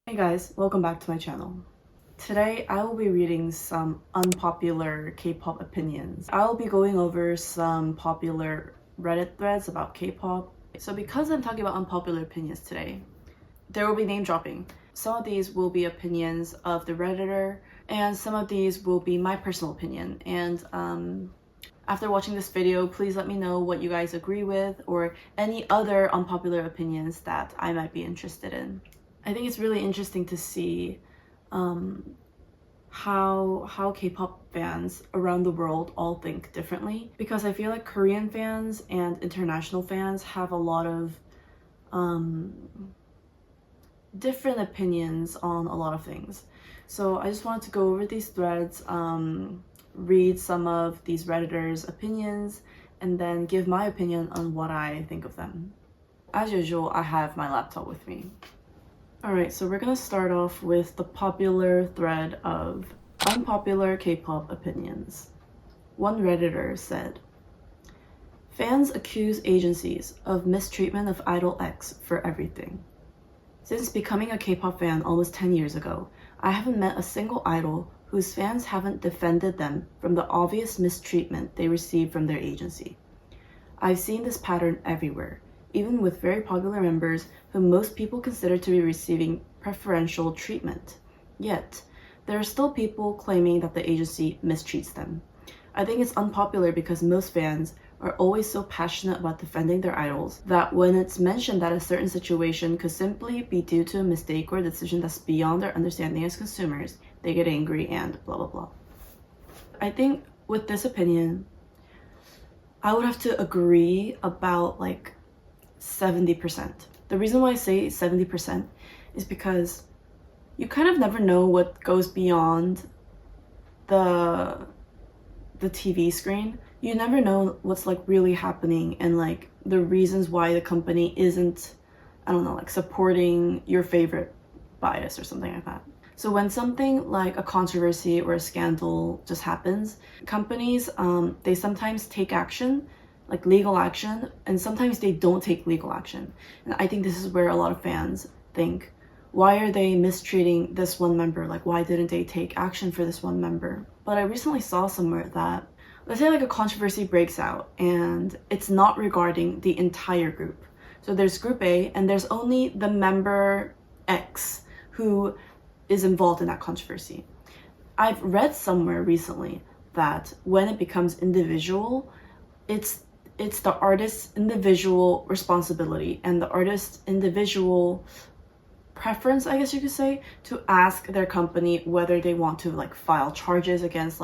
Hey guys, welcome back to my channel. Today I will be reading some unpopular K-pop opinions. I will be going over some popular Reddit threads about K-pop. So because I'm talking about unpopular opinions today, there will be name dropping. Some of these will be opinions of the Redditor, and some of these will be my personal opinion. And after watching this video, please let me know what you guys agree with or any other unpopular opinions that I might be interested in. I think it's really interesting to see how K-pop fans around the world all think differently, because I feel like Korean fans and international fans have a lot of different opinions on a lot of things. So I just wanted to go over these threads, read some of these Redditors' opinions, and then give my opinion on what I think of them. As usual, I have my laptop with me. Alright, so we're gonna start off with the popular thread of unpopular K-pop opinions. One Redditor said, "Fans accuse agencies of mistreatment of Idol X for everything. Since becoming a K-pop fan almost 10 years ago, I haven't met a single idol whose fans haven't defended them from the obvious mistreatment they receive from their agency. I've seen this pattern everywhere, even with very popular members whom most people consider to be receiving preferential treatment. Yet, there are still people claiming that the agency mistreats them. I think it's unpopular because most fans are always so passionate about defending their idols that when it's mentioned that a certain situation could simply be due to a mistake or a decision that's beyond their understanding as consumers, they get angry and blah blah blah." I think with this opinion, I would have to agree about like 70%. The reason why I say 70% is because you kind of never know what goes beyond the TV screen. You never know what's like really happening and like the reasons why the company isn't, I don't know, like supporting your favorite bias or something like that. So when something like a controversy or a scandal just happens, companies, they sometimes take action, like legal action, and sometimes they don't take legal action. And I think this is where a lot of fans think, why are they mistreating this one member? Like, why didn't they take action for this one member? But I recently saw somewhere that, let's say like a controversy breaks out and it's not regarding the entire group. So there's group A and there's only the member X who is involved in that controversy. I've read somewhere recently that when it becomes individual, it's the artist's individual responsibility and the artist's individual preference, I guess you could say, to ask their company whether they want to like file charges against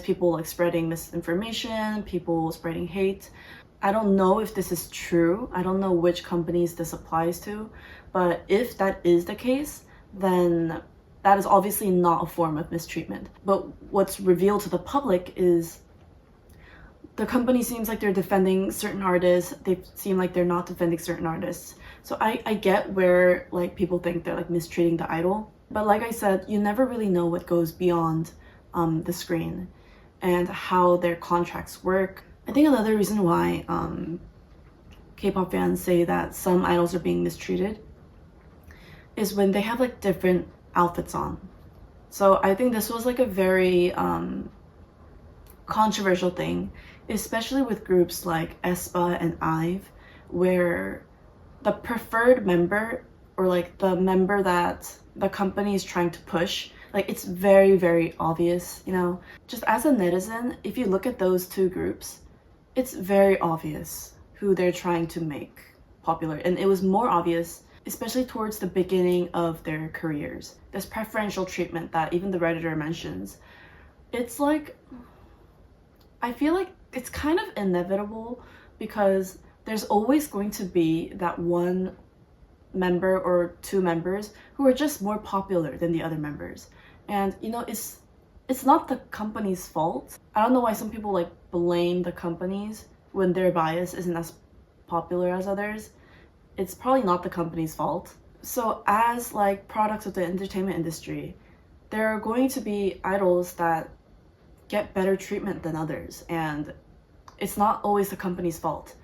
people like spreading misinformation, people spreading hate. I don't know if this is true. I don't know which companies this applies to, but if that is the case, then that is obviously not a form of mistreatment. But what's revealed to the public is the company seems like they're defending certain artists, they seem like they're not defending certain artists. So I get where like people think they're like mistreating the idol, but like I said, you never really know what goes beyond the screen and how their contracts work. I think another reason why K-pop fans say that some idols are being mistreated is when they have like different outfits on. So I think this was like a very controversial thing, especially with groups like aespa and IVE, where the preferred member or like the member that the company is trying to push, like it's very, very obvious, you know? Just as a netizen, if you look at those two groups, it's very obvious who they're trying to make popular. And it was more obvious, especially towards the beginning of their careers. This preferential treatment that even the Redditor mentions, it's like, I feel like it's kind of inevitable because there's always going to be that one member or two members who are just more popular than the other members. And you know, it's not the company's fault. I don't know why some people like blame the companies when their bias isn't as popular as others. It's probably not the company's fault. So as like products of the entertainment industry, there are going to be idols that get better treatment than others, and it's not always the company's fault.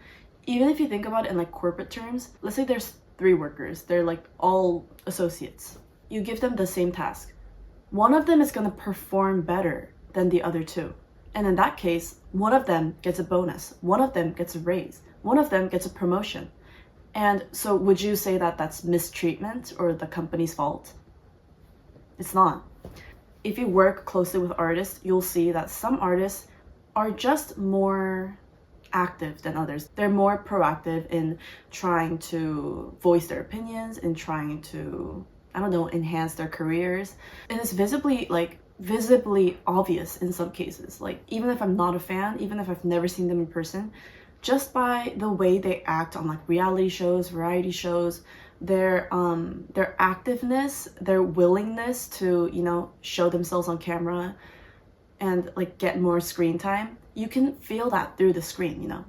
Even if you think about it in like corporate terms, let's say there's 3 workers. They're like all associates. You give them the same task. One of them is going to perform better than the other 2. And in that case, one of them gets a bonus. One of them gets a raise. One of them gets a promotion. And so would you say that that's mistreatment or the company's fault? It's not. If you work closely with artists, you'll see that some artists are just more active than others. They're more proactive in trying to voice their opinions, in trying to, I don't know, enhance their careers. And it's visibly obvious in some cases. Like, even if I'm not a fan, even if I've never seen them in person, just by the way they act on like reality shows, variety shows, their activeness, their willingness to, you know, show themselves on camera and like get more screen time, you can feel that through the screen, you know.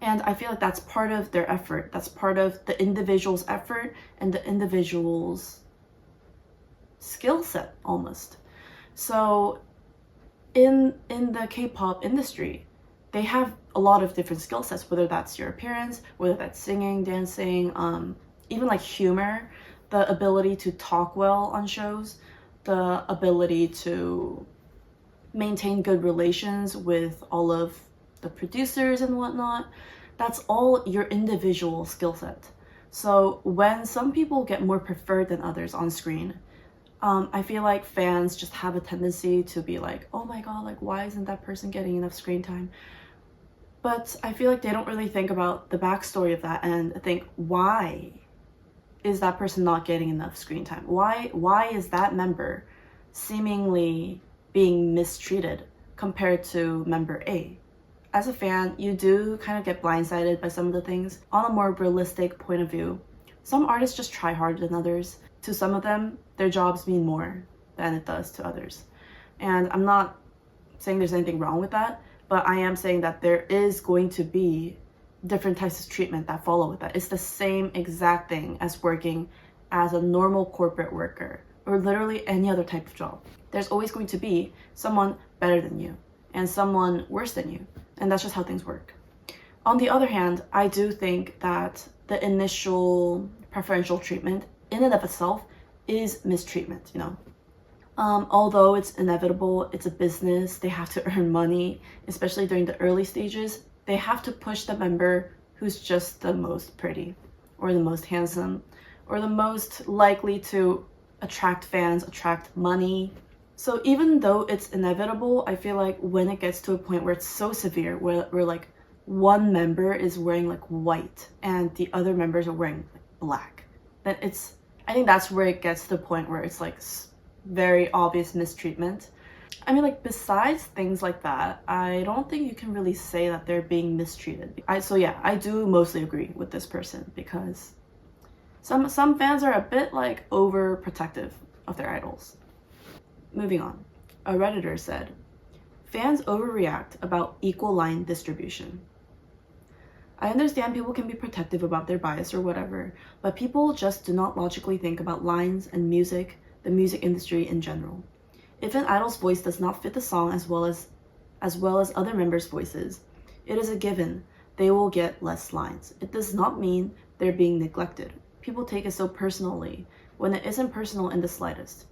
And I feel like that's part of their effort. That's part of the individual's effort and the individual's skill set almost. So in the K-pop industry, they have a lot of different skill sets, whether that's your appearance, whether that's singing, dancing, even like humor, the ability to talk well on shows, the ability to maintain good relations with all of the producers and whatnot. That's all your individual skill set. So when some people get more preferred than others on screen, I feel like fans just have a tendency to be like, oh my god, like why isn't that person getting enough screen time? But I feel like they don't really think about the backstory of that and think, why is that person not getting enough screen time? Why is that member seemingly being mistreated compared to member A? As a fan, you do kind of get blindsided by some of the things. On a more realistic point of view, some artists just try harder than others. To some of them, their jobs mean more than it does to others. And I'm not saying there's anything wrong with that, but I am saying that there is going to be different types of treatment that follow with that. It's the same exact thing as working as a normal corporate worker or literally any other type of job. There's always going to be someone better than you and someone worse than you. And that's just how things work. On the other hand, I do think that the initial preferential treatment in and of itself is mistreatment, you know. Although it's inevitable, it's a business, they have to earn money, especially during the early stages, they have to push the member who's just the most pretty or the most handsome or the most likely to attract fans, attract money. So even though it's inevitable, I feel like when it gets to a point where it's so severe, where like one member is wearing like white and the other members are wearing like black, then I think that's where it gets to the point where it's like very obvious mistreatment. I mean, like, besides things like that, I don't think you can really say that they're being mistreated. So yeah, I do mostly agree with this person because some fans are a bit like overprotective of their idols. Moving on, a Redditor said, fans overreact about equal line distribution. I understand people can be protective about their bias or whatever, but people just do not logically think about lines and music, the music industry in general. If an idol's voice does not fit the song as well as other members' voices, it is a given they will get less lines. It does not mean they're being neglected. People take it so personally when it isn't personal in the slightest.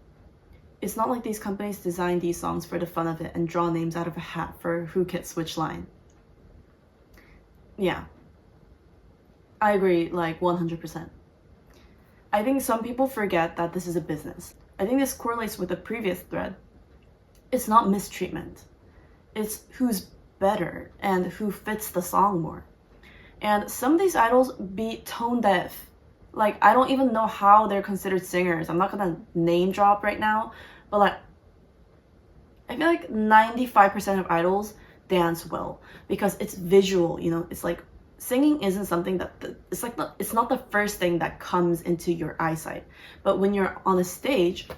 It's not like these companies design these songs for the fun of it and draw names out of a hat for who gets which line. Yeah, I agree, like 100%. I think some people forget that this is a business. I think this correlates with the previous thread. It's not mistreatment. It's who's better and who fits the song more. And some of these idols be tone deaf. Like, I don't even know how they're considered singers. I'm not gonna name drop right now, but like, I feel like 95% of idols dance well because it's visual, you know. It's like singing isn't something that it's not the first thing that comes into your eyesight. But when you're on a stage,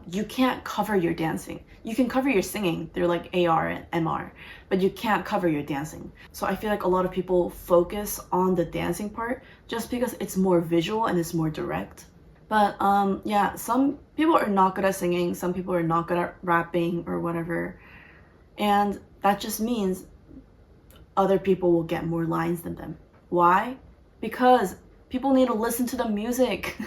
you can't cover your dancing. You can cover your singing through like AR and MR, but you can't cover your dancing. So I feel like a lot of people focus on the dancing part just because it's more visual and it's more direct. But yeah, some people are not good at singing, some people are not good at rapping or whatever, and that just means other people will get more lines than them. Why? Because People need to listen to the music.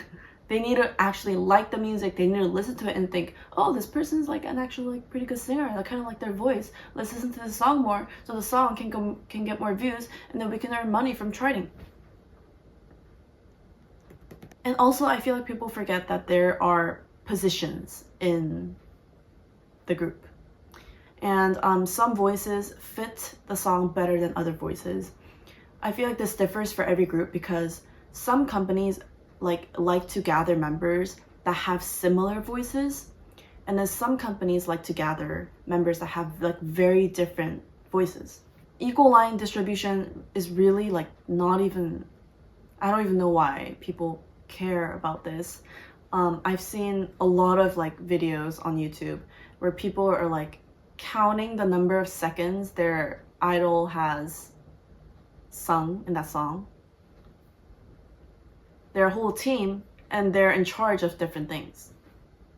They need to actually like the music. They need to listen to it and think, oh, this person's like an actually like pretty good singer. I kind of like their voice. Let's listen to the song more so the song can get more views and then we can earn money from charting. And also, I feel like people forget that there are positions in the group. And some voices fit the song better than other voices. I feel like this differs for every group because some companies like to gather members that have similar voices, and then some companies like to gather members that have like very different voices. Equal line distribution is really like not even, I don't even know why people care about this. I've seen a lot of like videos on YouTube where people are like counting the number of seconds their idol has sung in that song. They're a whole team and they're in charge of different things.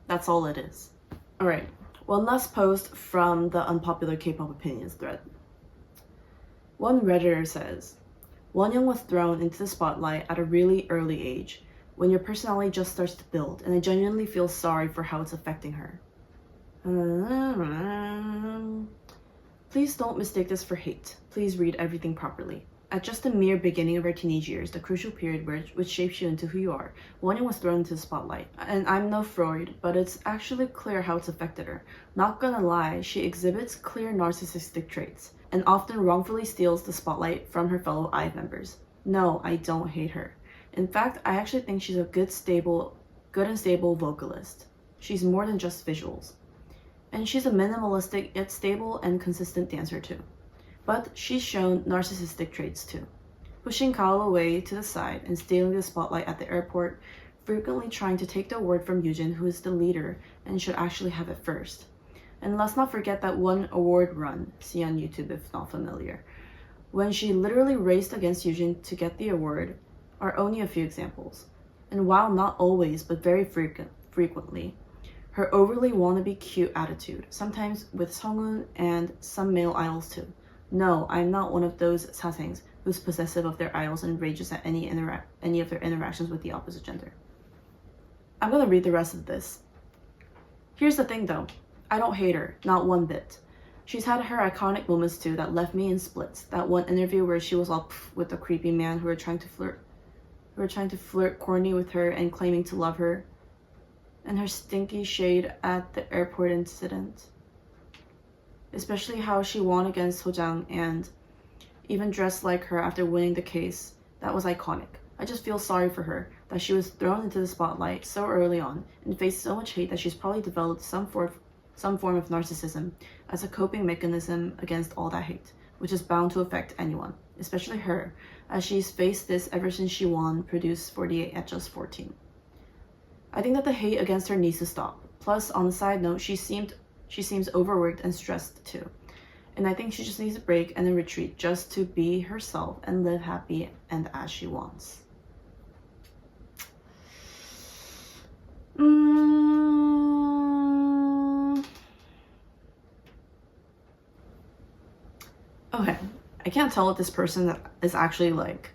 That's all it is. All right, one last post from the unpopular K-pop opinions thread. One Redditor says, Wonyoung was thrown into the spotlight at a really early age, when your personality just starts to build, and I genuinely feel sorry for how it's affecting her. Please don't mistake this for hate. Please read everything properly. At just the mere beginning of her teenage years, the crucial period which shapes you into who you are, Wonyoung was thrown into the spotlight. And I'm no Freud, but it's actually clear how it's affected her. Not gonna lie, she exhibits clear narcissistic traits, and often wrongfully steals the spotlight from her fellow IVE members. No, I don't hate her. In fact, I actually think she's a good and stable vocalist. She's more than just visuals. And she's a minimalistic yet stable and consistent dancer too. But she's shown narcissistic traits too. Pushing Kyle away to the side and stealing the spotlight at the airport, frequently trying to take the award from Yujin, who is the leader and should actually have it first. And let's not forget that one award run, see on YouTube if not familiar, when she literally raced against Yujin to get the award, are only a few examples. And while not always, but very frequently, her overly wannabe cute attitude, sometimes with Sunghoon and some male idols too. No, I'm not one of those sasaengs who's possessive of their idols and rages at any of their interactions with the opposite gender. I'm gonna read the rest of this. Here's the thing though, I don't hate her, not one bit. She's had her iconic moments too that left me in splits. That one interview where she was all with the creepy man who were trying to flirt corny with her and claiming to love her. And her stinky shade at the airport incident. Especially how she won against Sojang and even dressed like her after winning the case. That was iconic. I just feel sorry for her that she was thrown into the spotlight so early on and faced so much hate that she's probably developed some form of narcissism as a coping mechanism against all that hate, which is bound to affect anyone, especially her, as she's faced this ever since she won Produce 48 at just 14. I think that the hate against her needs to stop. Plus, on the side note, she seems overworked and stressed too. And I think she just needs a break and a retreat just to be herself and live happy and as she wants. Okay, I can't tell if this person is actually like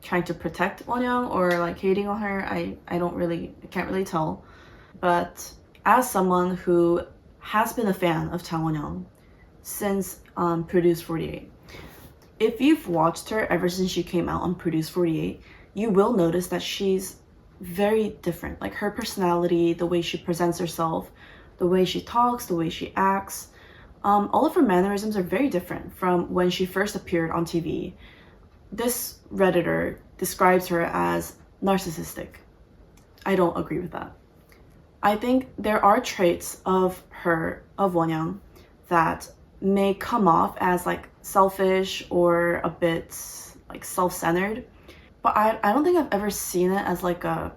trying to protect Wonyoung or like hating on her. I can't really tell. But as someone who has been a fan of Wonyoung since Produce 48, if you've watched her ever since she came out on Produce 48, you will notice that she's very different. Like her personality, the way she presents herself, the way she talks, the way she acts, all of her mannerisms are very different from when she first appeared on TV. This Redditor describes her as narcissistic. I don't agree with that. I think there are traits of Wonyoung, that may come off as like selfish or a bit like self-centered, but I don't think I've ever seen it as like a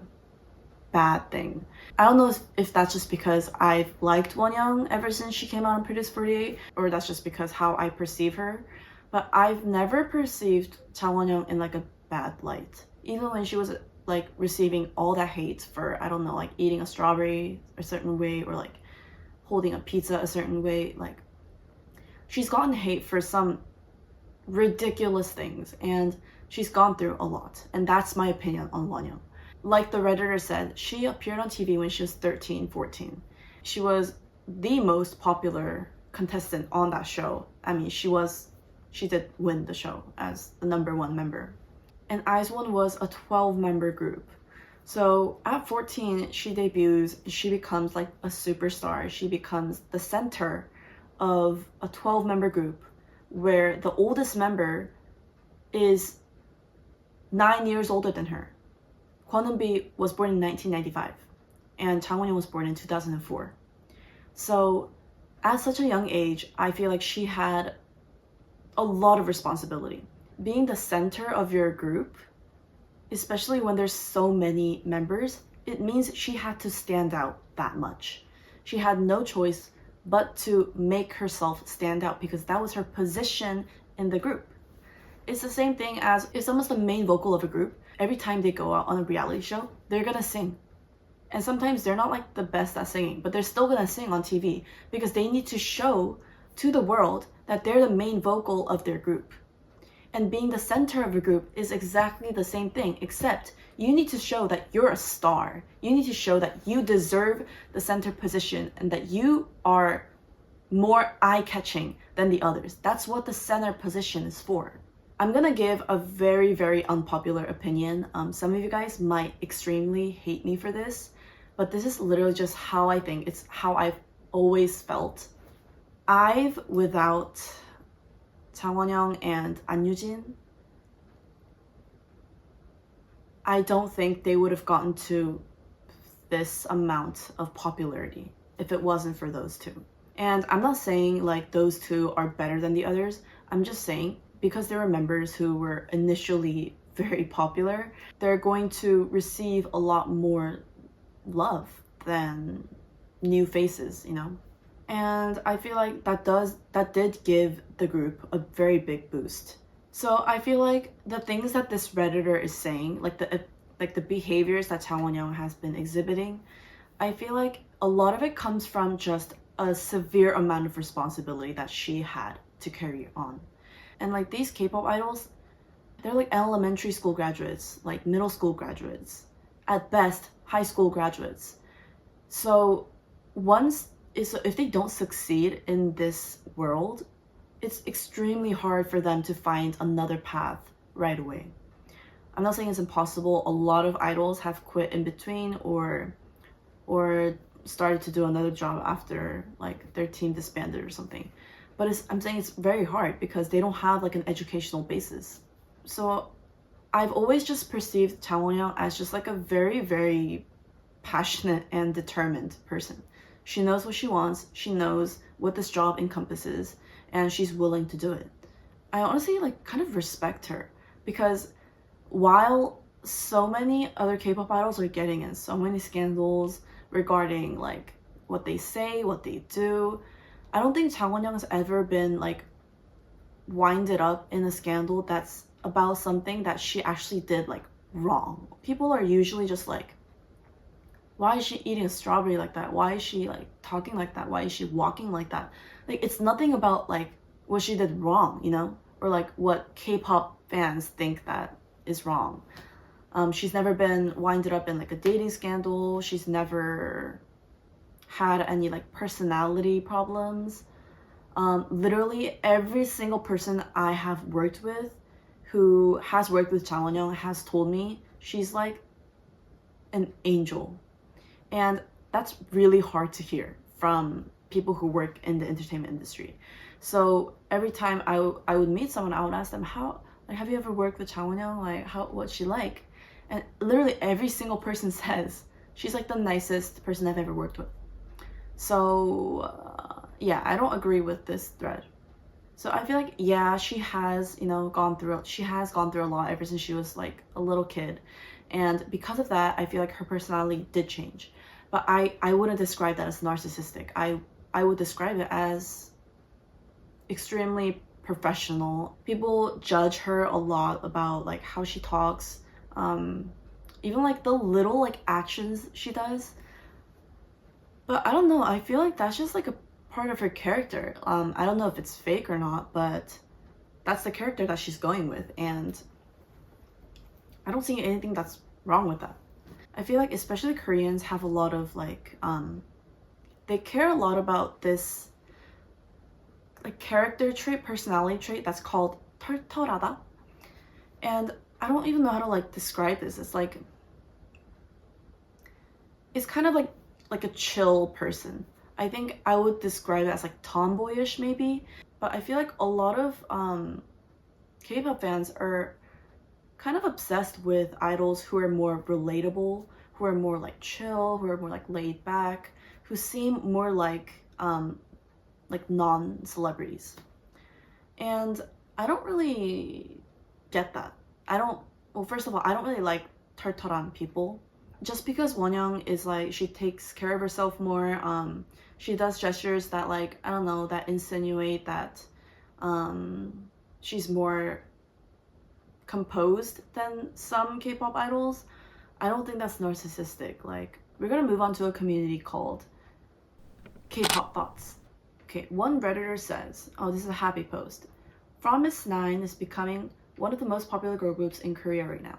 bad thing. I don't know if that's just because I've liked Wonyoung ever since she came out on Produce 48, or that's just because how I perceive her. But I've never perceived Wonyoung in like a bad light. Even when she was like receiving all that hate for, I don't know, like eating a strawberry a certain way or like holding a pizza a certain way, like she's gotten hate for some ridiculous things. And She's gone through a lot, and that's my opinion on Wonyoung. Like the Redditor said, she appeared on TV when she was 13, 14. She was the most popular contestant on that show. I mean, she did win the show as the #1 member. And IZ*ONE was a 12-member group. So at 14, she debuts, she becomes like a superstar. She becomes the center of a 12-member group where the oldest member is 9 years older than her. Kwon Eun-bi was born in 1995 and Chang Won-young was born in 2004. So at such a young age, I feel like she had a lot of responsibility. Being the center of your group, especially when there's so many members, it means she had to stand out that much. She had no choice but to make herself stand out because that was her position in the group. It's the same thing as if someone's the main vocal of a group, every time they go out on a reality show, they're gonna sing. And sometimes they're not like the best at singing, but they're still gonna sing on TV because they need to show to the world that they're the main vocal of their group. And being the center of a group is exactly the same thing, except you need to show that you're a star. You need to show that you deserve the center position and that you are more eye-catching than the others. That's what the center position is for. I'm gonna give a very, very unpopular opinion. Some of you guys might extremely hate me for this, but this is literally just how I think. It's how I've always felt. IVE without Chang Won-young and An Yu-jin, I don't think they would have gotten to this amount of popularity if it wasn't for those two. And I'm not saying like those two are better than the others. I'm just saying because there were members who were initially very popular, they're going to receive a lot more love than new faces, you know? And I feel like that did give the group a very big boost. So I feel like the things that this Redditor is saying, like the behaviors that Chang Won-young has been exhibiting, I feel like a lot of it comes from just a severe amount of responsibility that she had to carry on. And like these K-pop idols, they're like elementary school graduates, like middle school graduates, at best high school graduates. So if they don't succeed in this world, it's extremely hard for them to find another path right away. I'm not saying it's impossible. A lot of idols have quit in between or started to do another job after like their team disbanded or something. But I'm saying it's very hard because they don't have like an educational basis. So I've always just perceived Chang Won-young as just like a very, very passionate and determined person. She knows what she wants, she knows what this job encompasses, and she's willing to do it. I honestly like kind of respect her because while so many other K-pop idols are getting in so many scandals regarding like what they say, what they do, I don't think Chang Won-young has ever been like winded up in a scandal that's about something that she actually did like wrong. People are usually just like, why is she eating a strawberry like that? Why is she like talking like that? Why is she walking like that? Like it's nothing about like what she did wrong, you know? Or like what K-pop fans think that is wrong. She's never been winded up in like a dating scandal. She's never had any like personality problems. Literally every single person I have worked with who has worked with Chang Won-young has told me she's like an angel. And that's really hard to hear from people who work in the entertainment industry. So every time I would meet someone, I would ask them, have you ever worked with Chang Won-young? Like, what's she like? And literally every single person says she's like the nicest person I've ever worked with. So yeah, I don't agree with this thread. So I feel like, yeah, she has, gone through a lot ever since she was like a little kid. And because of that, I feel like her personality did change. But I wouldn't describe that as narcissistic. I would describe it as extremely professional. People judge her a lot about like how she talks, even like the little like actions she does. But I don't know, I feel like that's just like a part of her character. I don't know if it's fake or not, but that's the character that she's going with. And I don't see anything that's wrong with that. I feel like especially Koreans have a lot of like they care a lot about this like character trait, personality trait that's called 털털하다. And I don't even know how to like describe this. It's like it's kind of like a chill person. I think I would describe it as like tomboyish maybe, but I feel like a lot of K-pop fans are kind of obsessed with idols who are more relatable, who are more like chill, who are more like laid back, who seem more like non-celebrities. And I don't really get that. Well, first of all, I don't really like 털털한 people. Just because Wonyoung is like, she takes care of herself more, she does gestures that like, I don't know, that insinuate that she's more composed than some K-pop idols. I don't think that's narcissistic. Like, we're gonna move on to a community called K-pop thoughts. Okay, one Redditor says, oh, this is a happy post. Fromis9 is becoming one of the most popular girl groups in Korea right now.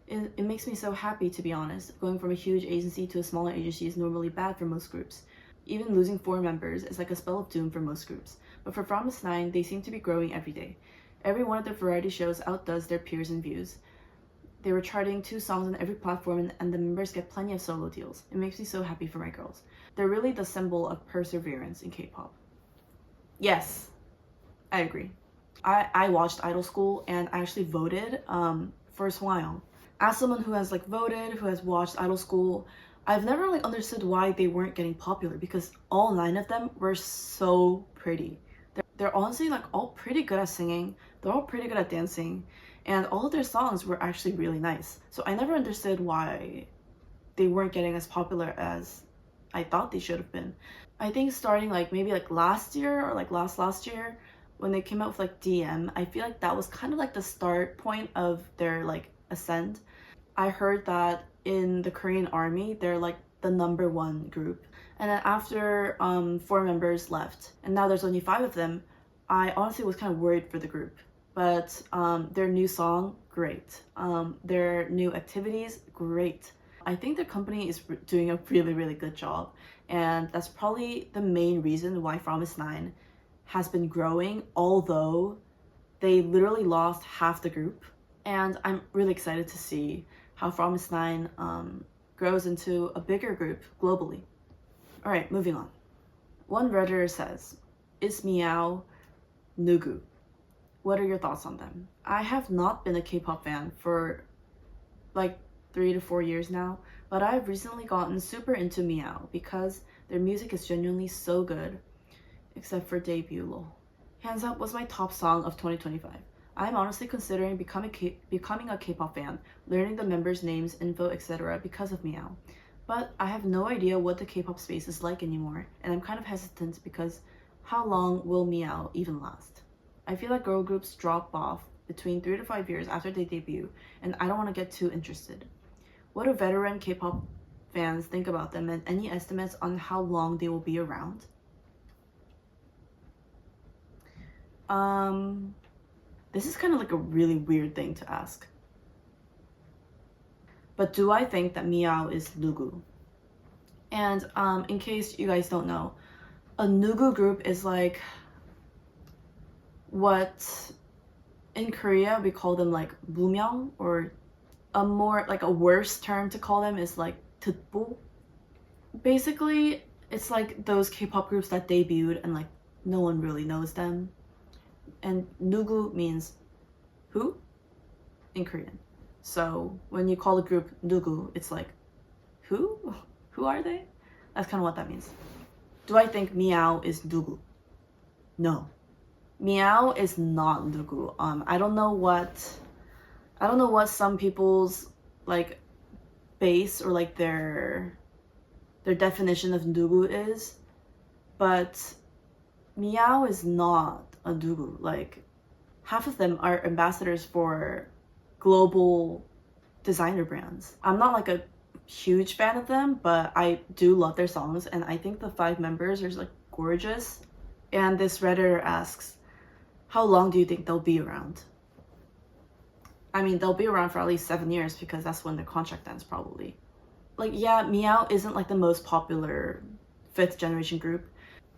It makes me so happy, to be honest. Going from a huge agency to a smaller agency is normally bad for most groups. Even losing 4 members is like a spell of doom for most groups. But for Fromis9, they seem to be growing every day. Every one of their variety shows outdoes their peers in views. They were charting 2 songs on every platform and the members get plenty of solo deals. It makes me so happy for my girls. They're really the symbol of perseverance in K-pop. Yes, I agree. I watched Idol School and I actually voted for Wonyoung. As someone who has like voted, who has watched Idol School, I've never really understood why they weren't getting popular because all 9 of them were so pretty. They're honestly like all pretty good at singing, they're all pretty good at dancing, and all of their songs were actually really nice. So I never understood why they weren't getting as popular as I thought they should have been. I think starting like maybe like last year or like last year when they came out with like DM, I feel like that was kind of like the start point of their like ascent. I heard that in the Korean army, they're like the #1 group. And then after 4 members left, and now there's only 5 of them, I honestly was kind of worried for the group. But their new song, great. Their new activities, great. I think the company is doing a really, really good job. And that's probably the main reason why Fromis9 has been growing, although they literally lost half the group. And I'm really excited to see how Fromis9 grows into a bigger group globally. All right, moving on. One Redditor says, is Meovv Nugu? What are your thoughts on them? I have not been a K-pop fan for like 3 to 4 years now, but I've recently gotten super into Meovv because their music is genuinely so good, except for Debut lol. Hands Up was my top song of 2025. I'm honestly considering becoming a K-pop fan, learning the members' names, info, etc. because of Meovv. But I have no idea what the K-pop space is like anymore, and I'm kind of hesitant because how long will Meovv even last? I feel like girl groups drop off between 3 to 5 years after they debut, and I don't want to get too interested. What do veteran K-pop fans think about them, and any estimates on how long they will be around? This is kind of like a really weird thing to ask. But do I think that Meovv is Nugu? And in case you guys don't know, a Nugu group is like what in Korea we call them like Mumyeong, or a more like a worse term to call them is like 듣보. Basically, it's like those K-pop groups that debuted and like no one really knows them. And Nugu means who in Korean. So when you call a group Nugu, it's like who? Who are they? That's kind of what that means. Do I think Meovv is Nugu? No. Meovv is not Nugu. I don't know what some people's like base or like their definition of Nugu is, but Meovv is not a Nugu. Like half of them are ambassadors for global designer brands. I'm not like a huge fan of them, but I do love their songs, and I think the 5 members are like gorgeous. And this Redditor asks, how long do you think they'll be around? I mean, they'll be around for at least 7 years because that's when their contract ends probably. Like, yeah, Meow isn't like the most popular 5th generation group.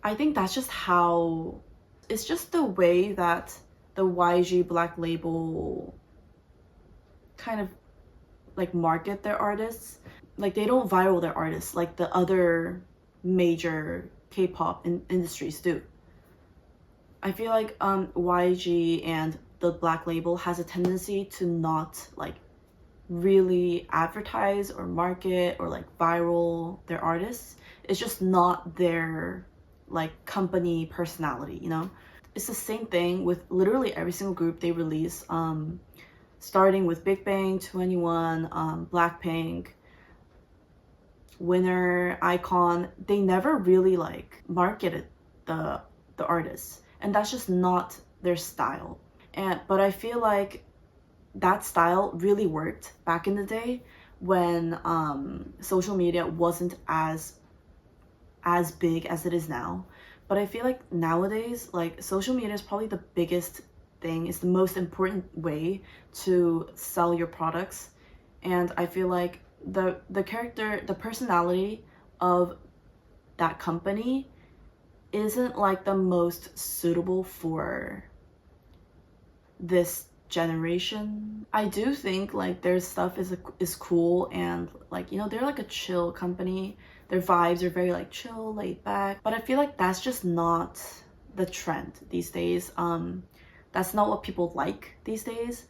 I think that's just how, it's just the way that the YG Black label kind of like market their artists. Like, they don't viral their artists like the other major K-pop industries do. I feel like YG and the Black label has a tendency to not like really advertise or market or like viral their artists. It's just not their like company personality, you know? It's the same thing with literally every single group they release, starting with Big Bang, 21, Blackpink, Winner, Icon. They never really like marketed the artists, and that's just not their style. But I feel like that style really worked back in the day when social media wasn't as big as it is now. But I feel like nowadays, like, social media is probably the biggest thing, it's the most important way to sell your products. And I feel like the character, the personality of that company isn't like the most suitable for this generation. I do think like their stuff is cool, and like, you know, they're like a chill company. Their vibes are very like chill, laid back. But I feel like that's just not the trend these days. That's not what people like these days.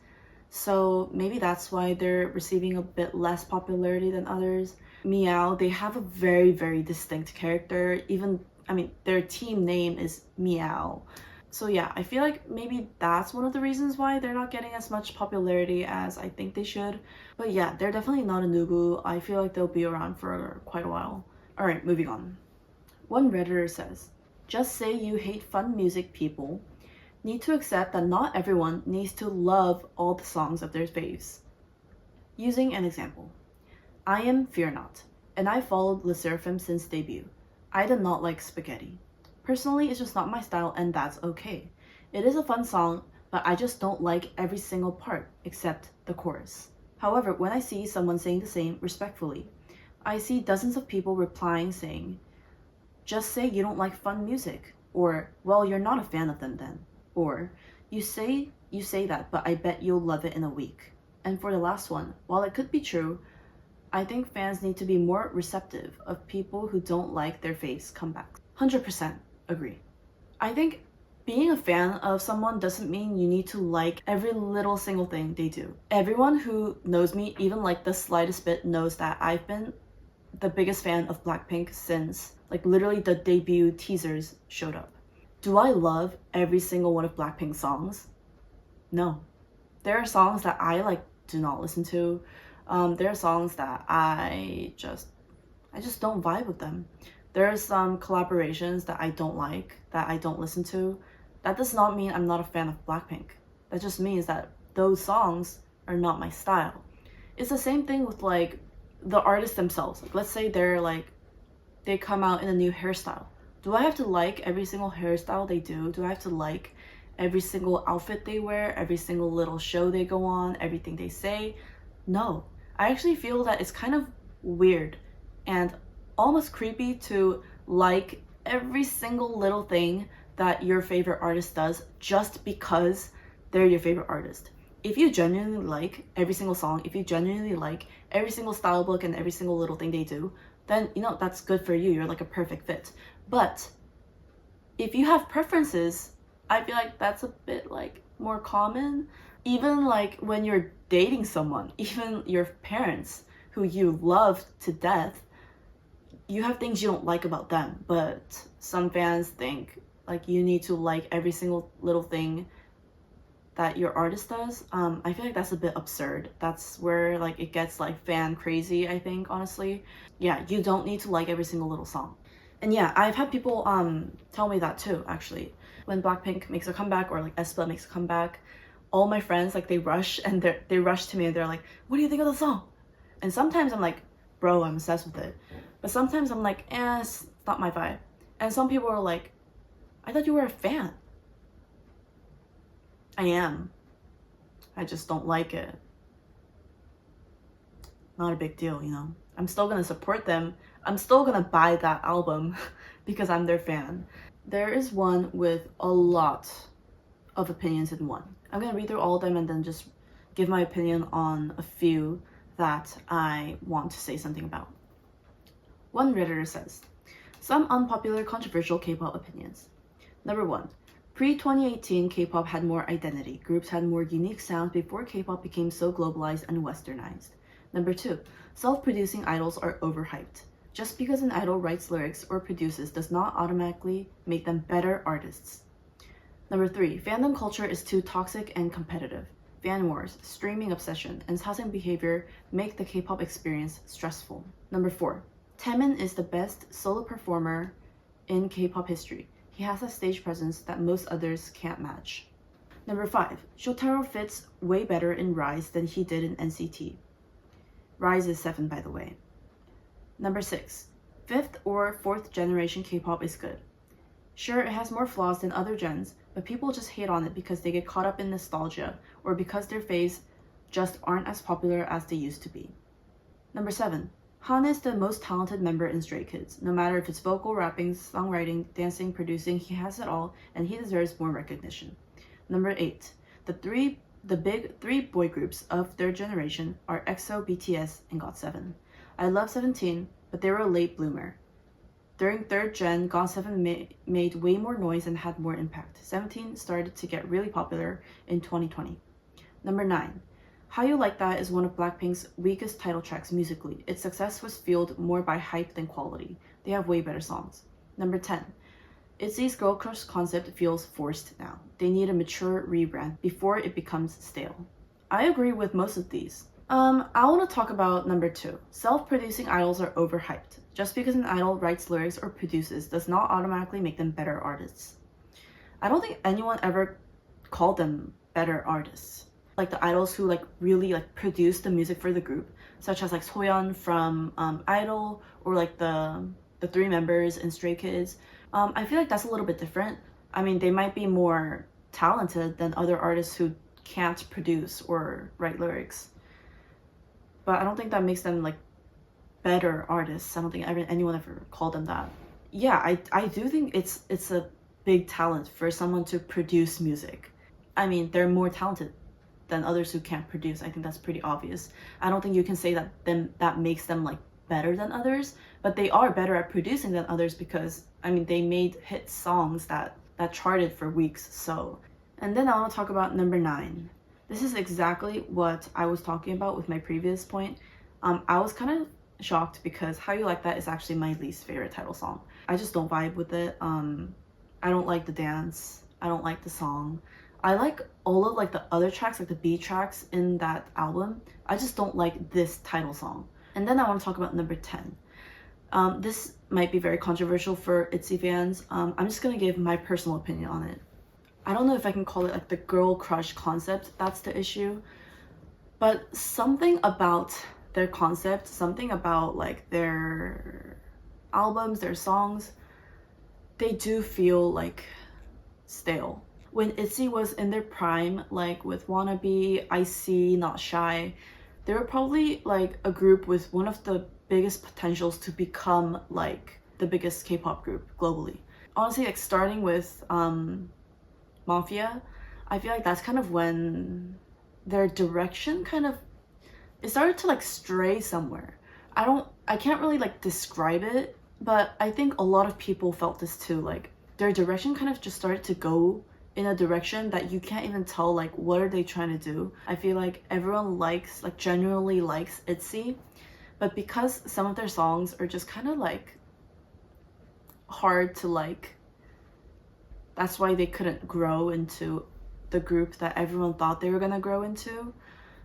So maybe that's why they're receiving a bit less popularity than others. Meow, they have a very, very distinct character. Even, I mean, their team name is Meow. So yeah, I feel like maybe that's one of the reasons why they're not getting as much popularity as I think they should. But yeah, they're definitely not a nugu. I feel like they'll be around for quite a while. Alright, moving on. One Redditor says, just say you hate fun music people. Need to accept that not everyone needs to love all the songs of their faves. Using an example. I am Fear Not, and I followed Le Seraphim since debut. I did not like Spaghetti. Personally, it's just not my style, and that's okay. It is a fun song, but I just don't like every single part, except the chorus. However, when I see someone saying the same respectfully, I see dozens of people replying saying, just say you don't like fun music, or, well, you're not a fan of them then, or, you say that, but I bet you'll love it in a week. And for the last one, while it could be true, I think fans need to be more receptive of people who don't like their faves comebacks. 100% agree. I think being a fan of someone doesn't mean you need to like every little single thing they do. Everyone who knows me, even like the slightest bit, knows that I've been the biggest fan of Blackpink since like literally the debut teasers showed up. Do I love every single one of Blackpink's songs? No. There are songs that I like do not listen to. There are songs that I just don't vibe with them. There are some collaborations that I don't like, that I don't listen to. That does not mean I'm not a fan of Blackpink. That just means that those songs are not my style. It's the same thing with like the artists themselves. Like, let's say they come out in a new hairstyle. Do I have to like every single hairstyle they do? Do I have to like every single outfit they wear, every single little show they go on, everything they say? No. I actually feel that it's kind of weird and almost creepy to like every single little thing that your favorite artist does just because they're your favorite artist. If you genuinely like every single song, if you genuinely like every single style book and every single little thing they do, then, you know, that's good for you. You're like a perfect fit. But if you have preferences, I feel like that's a bit like more common. Even like when you're dating someone, even your parents who you love to death, you have things you don't like about them. But some fans think like you need to like every single little thing that your artist does. I feel like that's a bit absurd. That's where like it gets like fan crazy, I think, honestly. Yeah, you don't need to like every single little song. And yeah, I've had people tell me that too, actually. When Blackpink makes a comeback or like aespa makes a comeback, all my friends, like, they rush to me and they're like, what do you think of the song? And sometimes I'm like, bro, I'm obsessed with it. But sometimes I'm like, it's not my vibe. And some people are like, I thought you were a fan. I am. I just don't like it. Not a big deal, you know. I'm still gonna support them. I'm still gonna buy that album because I'm their fan. There is one with a lot of opinions in one. I'm gonna read through all of them and then just give my opinion on a few that I want to say something about. One Redditor says, some unpopular controversial K-pop opinions. Number 1. Pre-2018, K-pop had more identity. Groups had more unique sounds before K-pop became so globalized and westernized. Number 2. Self-producing idols are overhyped. Just because an idol writes lyrics or produces does not automatically make them better artists. Number 3. Fandom culture is too toxic and competitive. Fan wars, streaming obsession, and toxic behavior make the K-pop experience stressful. Number 4. Taemin is the best solo performer in K-pop history. He has a stage presence that most others can't match. Number 5. Shotaro fits way better in Rise than he did in NCT. Rise is 7, by the way. Number 6. 5th or 4th generation K-pop is good. Sure, it has more flaws than other gens, but people just hate on it because they get caught up in nostalgia or because their faves just aren't as popular as they used to be. Number 7. Han is the most talented member in Stray Kids. No matter if it's vocal, rapping, songwriting, dancing, producing, he has it all and he deserves more recognition. Number 8. The big three boy groups of their generation are EXO, BTS, and GOT7. I love 17, but they were a late bloomer. During 3rd gen, GOT7 made way more noise and had more impact. 17 started to get really popular in 2020. Number 9. How You Like That is one of Blackpink's weakest title tracks musically. Its success was fueled more by hype than quality. They have way better songs. Number 10. ITZY's girl crush concept feels forced now. They need a mature rebrand before it becomes stale. I agree with most of these. I want to talk about number 2. Self-producing idols are overhyped. Just because an idol writes lyrics or produces does not automatically make them better artists. I don't think anyone ever called them better artists. Like the idols who really produce the music for the group, such as like Soyeon from Idol, or like the 3 members in Stray Kids. I feel like that's a little bit different. I mean, they might be more talented than other artists who can't produce or write lyrics, but I don't think that makes them like better artists. I don't think anyone ever called them that. Yeah, I do think it's a big talent for someone to produce music. I mean, they're more talented than others who can't produce. I think that's pretty obvious. I don't think you can say that makes them like better than others, but they are better at producing than others because I mean they made hit songs that charted for weeks. So, and then I want to talk about number 9. This is exactly what I was talking about with my previous point. I was kind of shocked because How You Like That is actually my least favorite title song. I just don't vibe with it. I don't like the dance. I don't like the song. I like all of like the other tracks, like the B tracks in that album. I just don't like this title song. And then I want to talk about number 10. This might be very controversial for ITZY fans. I'm just gonna give my personal opinion on it. I don't know if I can call it like the girl crush concept, that's the issue. But something about their concept, something about like their albums, their songs, they do feel like stale. When ITZY was in their prime, like with Wannabe, IC, Not Shy, they were probably like a group with one of the biggest potentials to become like the biggest K-pop group globally. Honestly, like starting with Mafia, I feel like that's kind of when their direction it started to like stray somewhere. I can't really like describe it, but I think a lot of people felt this too. Like their direction kind of just started to go in a direction that you can't even tell like what are they trying to do. I feel like everyone genuinely likes ITZY, but because some of their songs are just kind of like hard to like, that's why they couldn't grow into the group that everyone thought they were gonna grow into.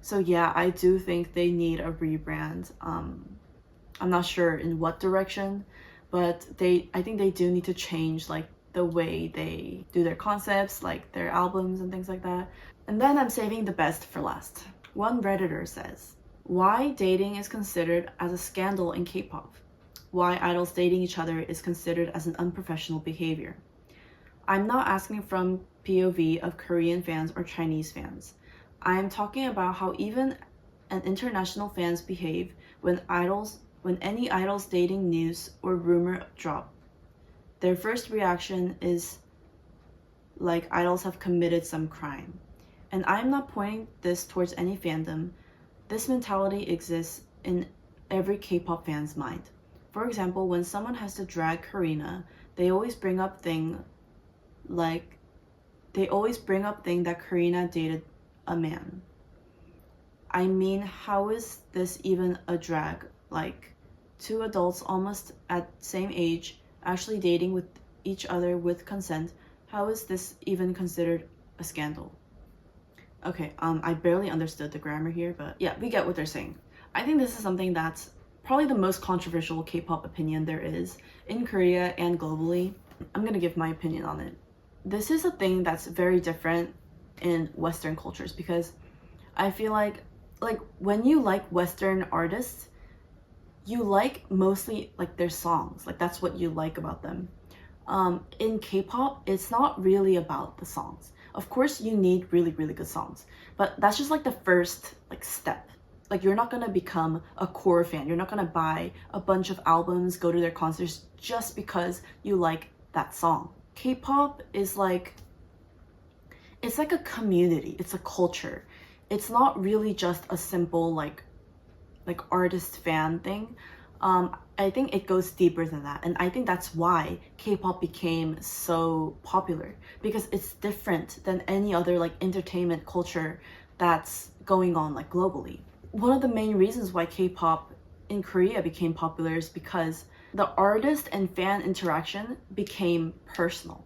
So yeah, I do think they need a rebrand. I'm not sure in what direction, but I think they do need to change like the way they do their concepts, like their albums and things like that. And then I'm saving the best for last. One Redditor says, why dating is considered as a scandal in K-pop. Why idols dating each other is considered as an unprofessional behavior. I'm not asking from POV of Korean fans or Chinese fans. I'm talking about how even an international fans behave when any idol's dating news or rumor drop. Their first reaction is like idols have committed some crime. And I'm not pointing this towards any fandom. This mentality exists in every K-pop fan's mind. For example, when someone has to drag Karina, they always bring up thing that Karina dated a man. I mean, how is this even a drag? Like, two adults almost at same age actually dating with each other with consent. How is this even considered a scandal? Okay, I barely understood the grammar here, but yeah, we get what they're saying. I think this is something that's probably the most controversial K-pop opinion there is in Korea and globally. I'm gonna give my opinion on it. This is a thing that's very different in Western cultures because I feel like when you like Western artists, you like mostly like their songs. Like that's what you like about them. In K-pop, it's not really about the songs. Of course, you need really, really good songs, but that's just like the first like step. Like you're not gonna become a core fan. You're not gonna buy a bunch of albums, go to their concerts just because you like that song. K-pop is like, it's like a community. It's a culture. It's not really just a simple like artist fan thing. I think it goes deeper than that, and I think that's why K-pop became so popular, because it's different than any other like entertainment culture that's going on like globally. One of the main reasons why K-pop in Korea became popular is because the artist and fan interaction became personal.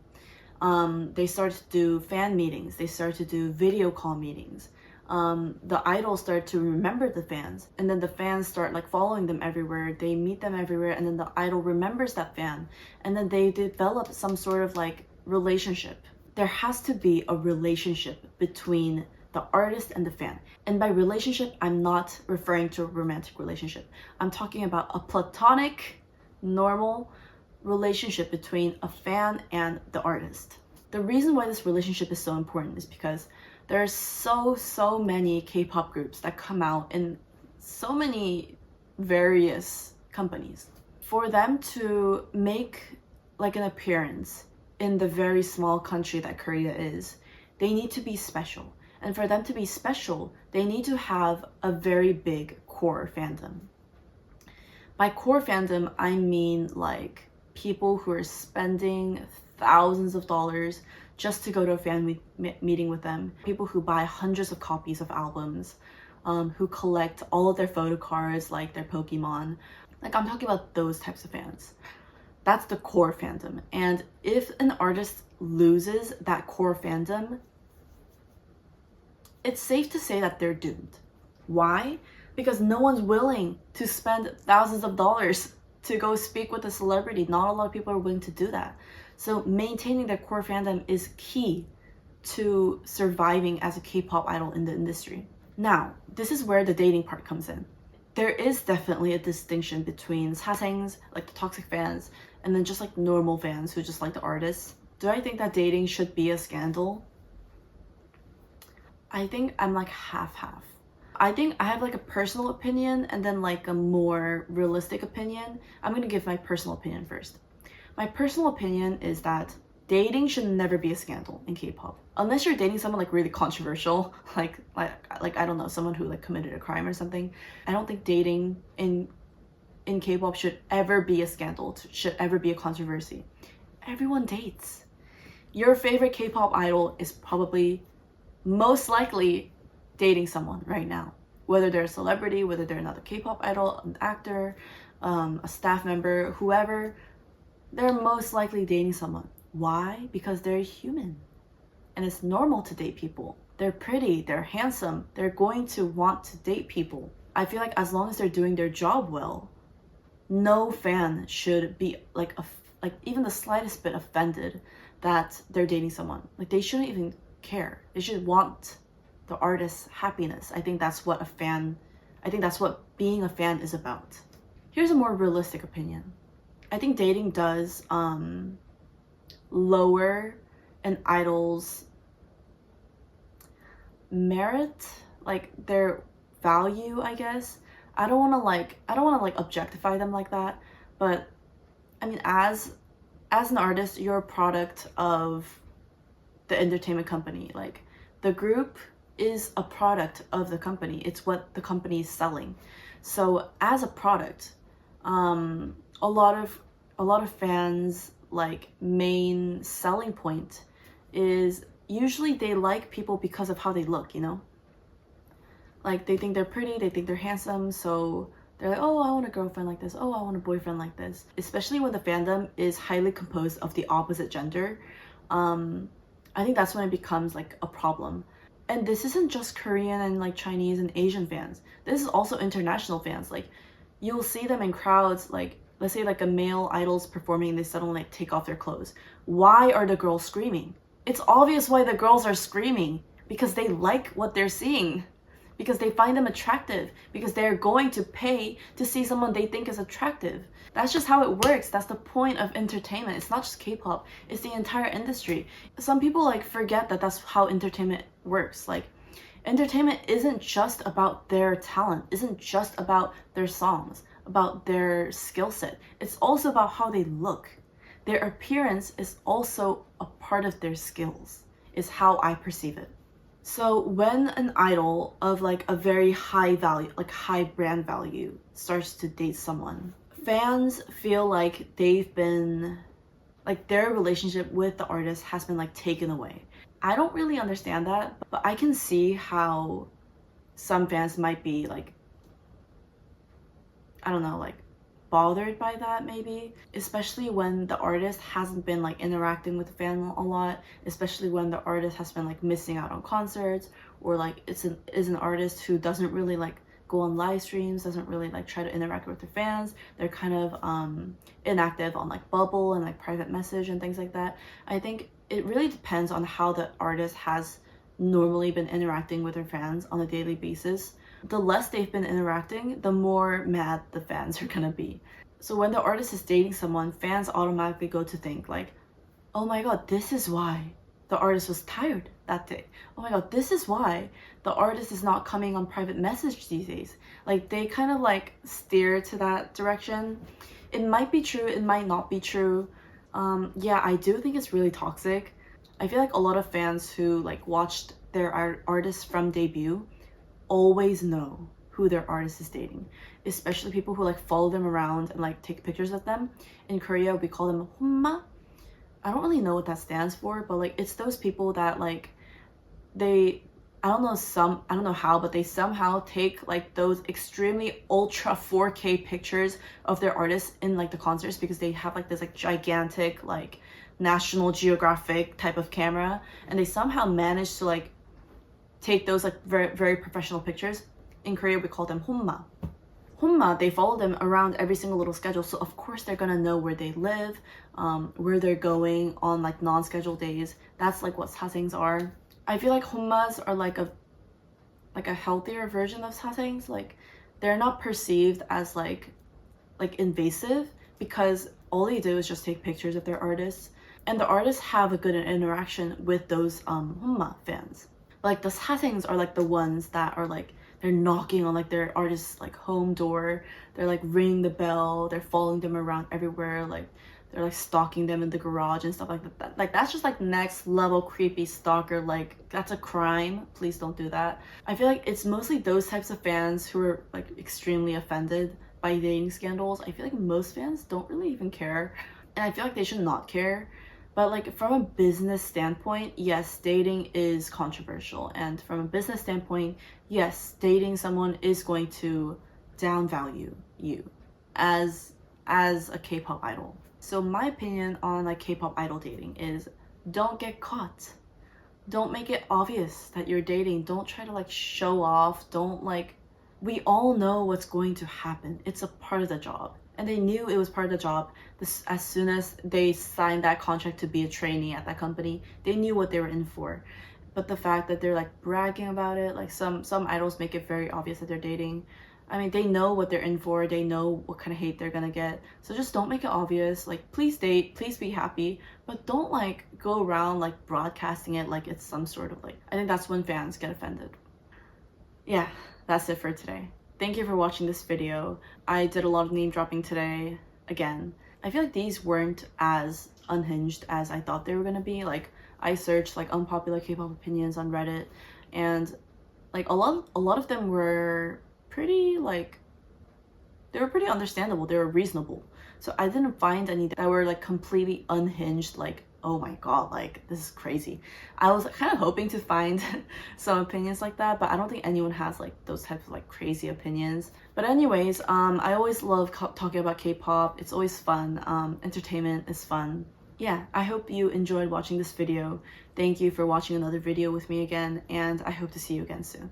They started to do fan meetings, they started to do video call meetings. The idols start to remember the fans, and then the fans start like following them everywhere. They meet them everywhere, and then the idol remembers that fan, and then they develop some sort of like relationship. There has to be a relationship between the artist and the fan. And by relationship, I'm not referring to a romantic relationship. I'm talking about a platonic, normal relationship between a fan and the artist. The reason why this relationship is so important is because there are so many K-pop groups that come out in so many various companies. For them to make like an appearance in the very small country that Korea is, they need to be special. And for them to be special, they need to have a very big core fandom. By core fandom, I mean like people who are spending thousands of dollars just to go to a fan meeting with them. People who buy hundreds of copies of albums, who collect all of their photo cards like their Pokemon. Like I'm talking about those types of fans. That's the core fandom. And if an artist loses that core fandom, it's safe to say that they're doomed. Why? Because no one's willing to spend thousands of dollars to go speak with a celebrity. Not a lot of people are willing to do that. So maintaining their core fandom is key to surviving as a K-pop idol in the industry. Now, this is where the dating part comes in. There is definitely a distinction between sasaengs, like the toxic fans, and then just like normal fans who just like the artists. Do I think that dating should be a scandal? I think I'm like half-half. I think I have like a personal opinion and then like a more realistic opinion. I'm gonna give my personal opinion first. My personal opinion is that dating should never be a scandal in K-pop. Unless you're dating someone like really controversial, like I don't know, someone who like committed a crime or something. I don't think dating in K-pop should ever be a scandal, should ever be a controversy. Everyone dates. Your favorite K-pop idol is probably most likely dating someone right now. Whether they're a celebrity, whether they're another K-pop idol, an actor, a staff member, whoever, they're most likely dating someone. Why? Because they're human. And it's normal to date people. They're pretty, they're handsome, they're going to want to date people. I feel like as long as they're doing their job well, no fan should be like even the slightest bit offended that they're dating someone. Like they shouldn't even care. They should want the artist's happiness. I think that's what being a fan is about. Here's a more realistic opinion. I think dating does lower an idol's merit, like their value, I guess. I don't want to like objectify them like that, but I mean, as an artist, you're a product of the entertainment company. Like, the group is a product of the company. It's what the company is selling. So as a product, a lot of fans, like, main selling point is usually they like people because of how they look, you know? Like, they think they're pretty, they think they're handsome, so they're like, oh, I want a girlfriend like this, oh, I want a boyfriend like this. Especially when the fandom is highly composed of the opposite gender. I think that's when it becomes like a problem. And this isn't just Korean and like Chinese and Asian fans. This is also international fans. Like, you'll see them in crowds, like, let's say like a male idol's performing, they suddenly like take off their clothes. Why are the girls screaming? It's obvious why the girls are screaming, because they like what they're seeing, because they find them attractive, because they're going to pay to see someone they think is attractive. That's just how it works. That's the point of entertainment. It's not just K-pop, it's the entire industry. Some people like forget that that's how entertainment works. Like, entertainment isn't just about their talent, isn't just about their songs, about their skill set. It's also about how they look. Their appearance is also a part of their skills, is how I perceive it. So when an idol of like a very high value, like high brand value, starts to date someone, fans feel like they've been, like, their relationship with the artist has been like taken away. I don't really understand that, but I can see how some fans might be like, I don't know, like bothered by that maybe, especially when the artist hasn't been like interacting with the fan a lot, especially when the artist has been like missing out on concerts, or like is an artist who doesn't really like go on live streams, doesn't really like try to interact with their fans. They're kind of inactive on like Bubble and like private message and things like that. I think it really depends on how the artist has normally been interacting with their fans on a daily basis. The less they've been interacting, the more mad the fans are gonna be. So when the artist is dating someone, fans automatically go to think like, oh my god, this is why the artist was tired that day. Oh my god, this is why the artist is not coming on private message these days. Like, they kind of like steer to that direction. It might be true, it might not be true. Yeah, I do think it's really toxic. I feel like a lot of fans who like watched their artists from debut always know who their artist is dating, especially people who like follow them around and like take pictures of them. In Korea, we call them humma. I don't really know what that stands for, but like, it's those people that like, I don't know how, but they somehow take like those extremely ultra 4K pictures of their artists in like the concerts, because they have like this like gigantic like National Geographic type of camera, and they somehow manage to like take those like very, very professional pictures. In Korea, we call them humma. Humma, they follow them around every single little schedule, so of course they're gonna know where they live, where they're going on like non-scheduled days. That's like what sasaengs are. I feel like hummas are like a healthier version of sasaengs. Like, they're not perceived as like invasive, because all they do is just take pictures of their artists, and the artists have a good interaction with those humma fans. Like, the sasaengs are like the ones that are like, they're knocking on like their artist's like home door, they're like ringing the bell, they're following them around everywhere, like they're like stalking them in the garage and stuff like that. Like, that's just like next level creepy stalker. Like, that's a crime. Please don't do that. I feel like it's mostly those types of fans who are like extremely offended by dating scandals. I feel like most fans don't really even care, and I feel like they should not care. But like, from a business standpoint, yes, dating is controversial, and from a business standpoint, yes, dating someone is going to downvalue you as a K-pop idol. So my opinion on like K-pop idol dating is, don't get caught. Don't make it obvious that you're dating. Don't try to like show off. Don't like, we all know what's going to happen. It's a part of the job. And they knew it was part of the job. As soon as they signed that contract to be a trainee at that company, they knew what they were in for. But the fact that they're like bragging about it, like some idols make it very obvious that they're dating, I mean, they know what they're in for, they know what kind of hate they're gonna get, so just don't make it obvious. Like, please date, please be happy, but don't like go around like broadcasting it like it's some sort of like, I think that's when fans get offended. Yeah, that's it for today. Thank you for watching this video. I did a lot of name dropping today. Again, I feel like these weren't as unhinged as I thought they were gonna be. Like, I searched like unpopular K-pop opinions on Reddit, and like a lot of them were pretty like, they were pretty understandable, they were reasonable. So I didn't find any that were like completely unhinged, like, oh my god, like this is crazy. I was kind of hoping to find some opinions like that, but I don't think anyone has like those types of like crazy opinions. But anyways, I always love talking about K-pop. It's always fun. Entertainment is fun. Yeah, I hope you enjoyed watching this video. Thank you for watching another video with me again, and I hope to see you again soon.